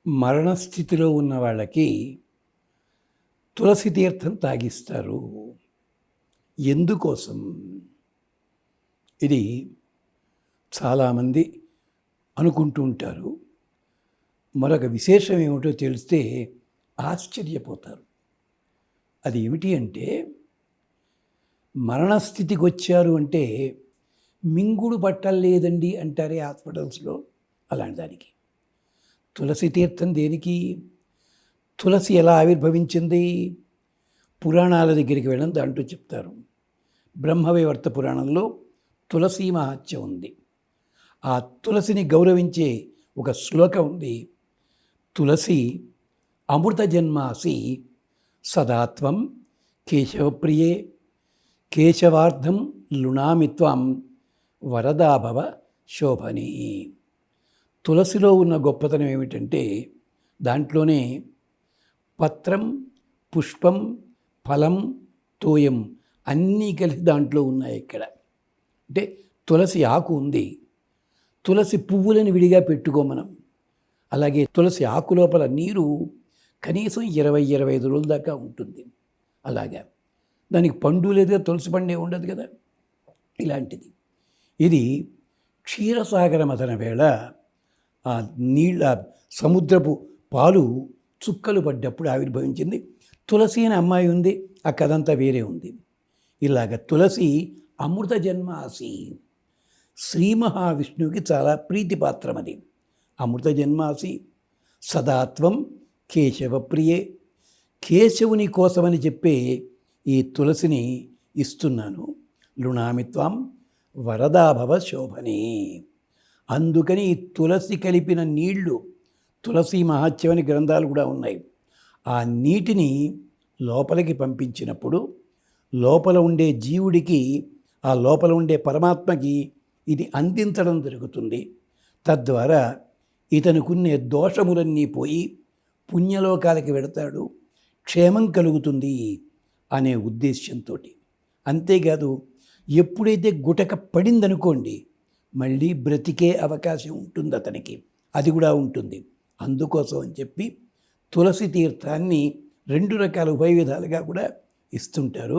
మరణస్థితిలో ఉన్న వాళ్ళకి తులసి తీర్థం తాగిస్తారు. ఎందుకోసం? ఇది చాలామంది అనుకుంటూ ఉంటారు. మరొక విశేషం ఏమిటో తెలిస్తే ఆశ్చర్యపోతారు. అది ఏమిటి అంటే, మరణస్థితికి వచ్చారు అంటే మింగుడు పట్టలేదండి అంటారే హాస్పిటల్స్లో, అలాంటి దానికి. తులసి తీర్థం దేనికి? తులసి ఎలా ఆవిర్భవించింది? పురాణాల దగ్గరికి వెళ్ళని దాంట్లో చెప్తారు. బ్రహ్మవైవర్త పురాణంలో తులసీ మహాత్యం ఉంది. ఆ తులసిని గౌరవించే ఒక శ్లోకం ఉంది. తులసి అమృత జన్మాసి సదాత్వం కేశవప్రియే కేశవార్థం లుణామిత్వం వరదాభవ శోభని. తులసిలో ఉన్న గొప్పతనం ఏమిటంటే, దాంట్లోనే పత్రం, పుష్పం, ఫలం, తోయం అన్నీ కలిసి దాంట్లో ఉన్నాయి. ఇక్కడ అంటే తులసి ఆకు ఉంది, తులసి పువ్వులను విడిగా పెట్టుకోమనం. అలాగే తులసి ఆకు లోపల నీరు కనీసం 20-25 రోజుల దాకా ఉంటుంది. అలాగా దానికి పండు లేదుగా, తులసి పండే ఉండదు కదా. ఇలాంటిది ఇది క్షీరసాగర మథన వేళ ఆ నీళ్ళ సముద్రపు పాలు చుక్కలు పడ్డప్పుడు ఆవిర్భవించింది. తులసి అనే అమ్మాయి ఉంది, ఆ కథంతా వేరే ఉంది. ఇలాగ తులసి అమృత జన్మాసి, శ్రీ మహావిష్ణువుకి చాలా ప్రీతిపాత్రం అది. అమృత జన్మాసి సదాత్వం కేశవప్రియే, కేశవుని కోసమని చెప్పే ఈ తులసిని ఇస్తున్నాను. లుణామిత్వం వరదాభవ శోభని. అందుకని ఈ తులసి కలిపిన నీళ్లు, తులసి మహాత్యం అని గ్రంథాలు కూడా ఉన్నాయి. ఆ నీటిని లోపలికి పంపించినప్పుడు లోపల ఉండే జీవుడికి, ఆ లోపల ఉండే పరమాత్మకి ఇది అందించడం జరుగుతుంది. తద్వారా ఇతనుకునే దోషములన్నీ పోయి పుణ్యలోకాలకి వెడతాడు, క్షేమం కలుగుతుంది అనే ఉద్దేశ్యంతో. అంతేకాదు, ఎప్పుడైతే గుటక పడిందనుకోండి, మళ్ళీ బ్రతికే అవకాశం ఉంటుంది అతనికి, అది కూడా ఉంటుంది. అందుకోసం అని చెప్పి తులసి తీర్థాన్ని 2 రకాల ఉభయ విధాలుగా కూడా ఇస్తుంటారు.